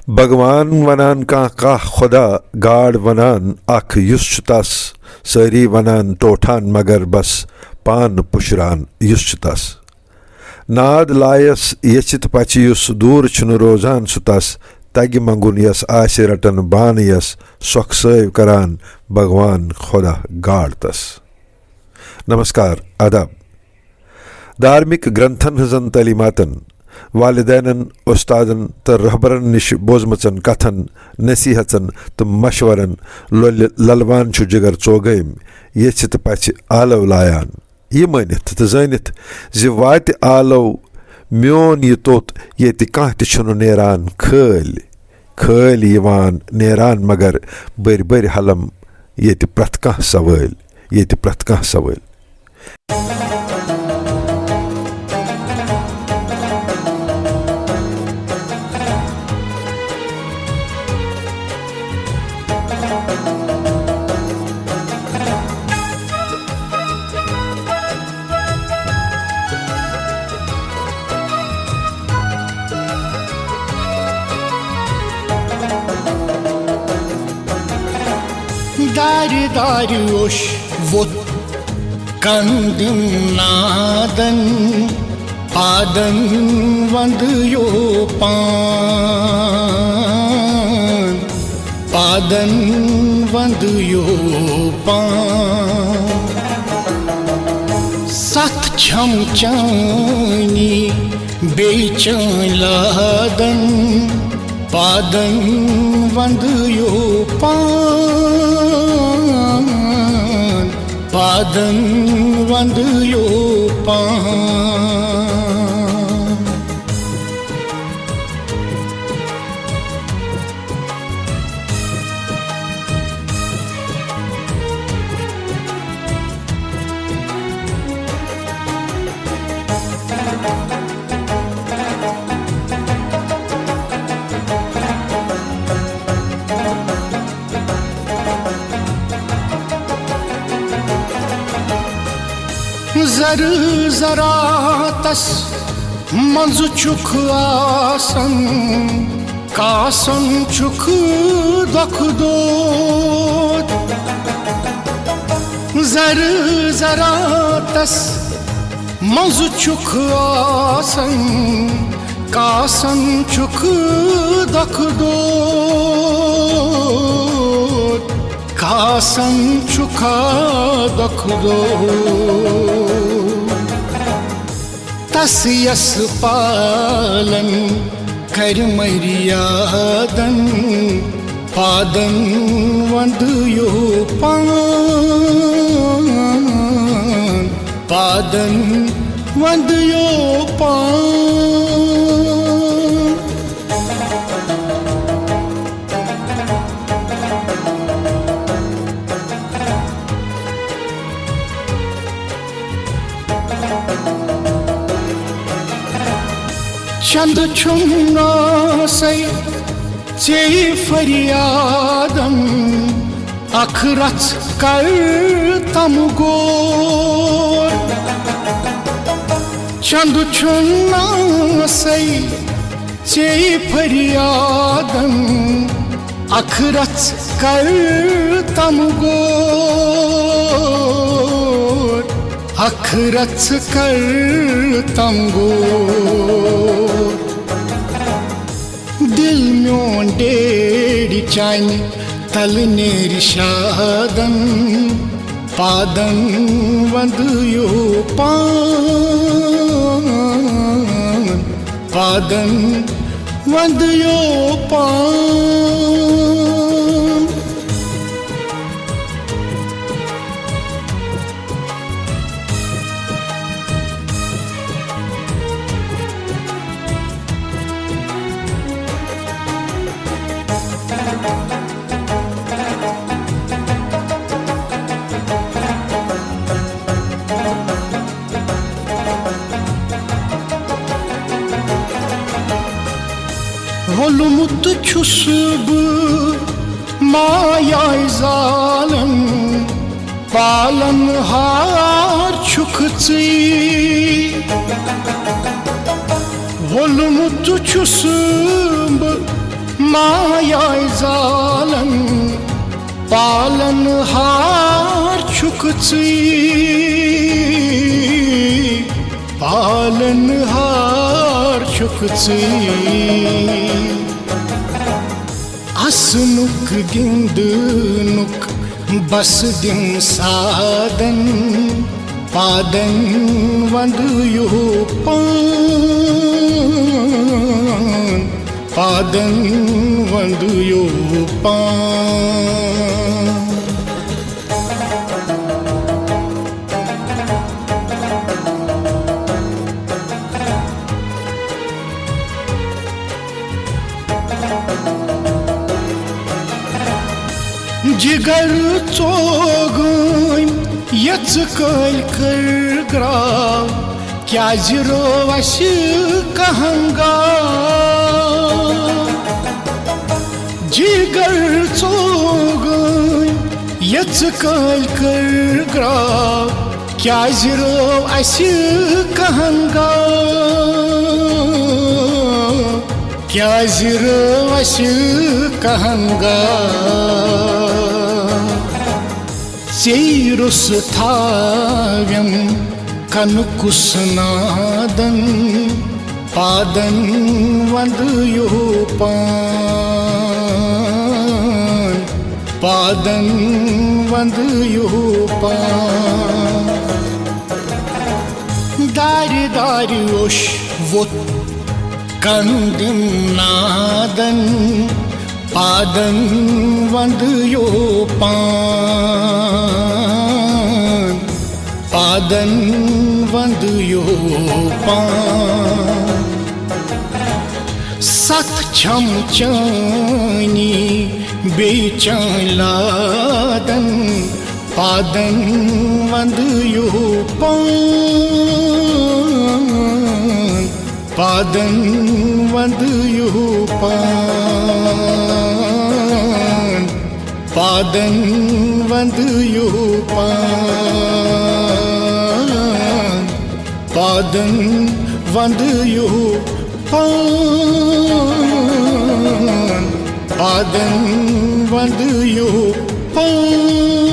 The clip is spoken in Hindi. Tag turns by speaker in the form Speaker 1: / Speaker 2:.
Speaker 1: भगवान वनान का खुदा गाड़ वनान अख युस तस सारी वनान टोठान मगर बस पान पुशरान युस तस नाद लायस यचित पच युस दूर छुन रोजान सुतस तग मंगुन यस आसे रटन बान यस सोख सैव करान भगवान खुदा गाड़ तस। नमस्कार आदाब। धार्मिक ग्रंथन हजन तलीमातन वालिदैन उस्तादन तो रहबरन निश बोजमचन कथन नसीहतन तो मशवरन ललवान छु जिगर चोगम यचित पच आलव लायान यह मानित तो जानित जि वात आलव म्योन यह तोत ये कह तुन नेरान खल यवान नेरान मगर बर बर हलम ये प्रथ कह सवाल ये प्रथ कह सवाल।
Speaker 2: Dar dar oş vot kandım nadan padan vandiyo pan padan vandiyo pan sat cham chani bechan ladan padan vandiyo pan padan vandiyo pan zar zara tas manzu çuk asan kasan çuk dokdot zar zara tas manzu çuk asan kasan çuk dokdot kasan çuka dokdot tas yas palan kar mariyadan padan vandiyo pan padan vandiyo pan चंद छुन्ना से चे फरियादम अखरत कर तमगो चंद छुन्ना से चे फरियादम अखरत कर तमगो अखरत कर तमगो दिल म्योन डेड़ी चाइन तल नेरिशादन पादन वंदियो पान पादन वंदियो पान Olumut çusub maya zalim palan har çukçi Olumut çusub मायाय जालन पालनहार छुक पालनहार छुक असनुक गिंदनुक बस दिम सादन पादन वंदयो पान पादन वंदयो पान जिगर चोगन यच कल कर ग्राव क्या जिरो वश कहंगा जिगर चोगन यच कल कर ग्राव क्या जिरो वश कहंगा क्या जिरो वश कहंगा चेरुस थाव्यम कनुकुसनादन पादन वंदयो पान पादन वंदयो पान दारि दारि ओश वोत कंदिम नादन पादन वंदयो पान पादन वंदयो पान सत छम चानी बेचलादन पादन वंदयो पान पादन वंदयो पान पादन वंदयो पान पादन वंदयो पान पादन वंदयो पान।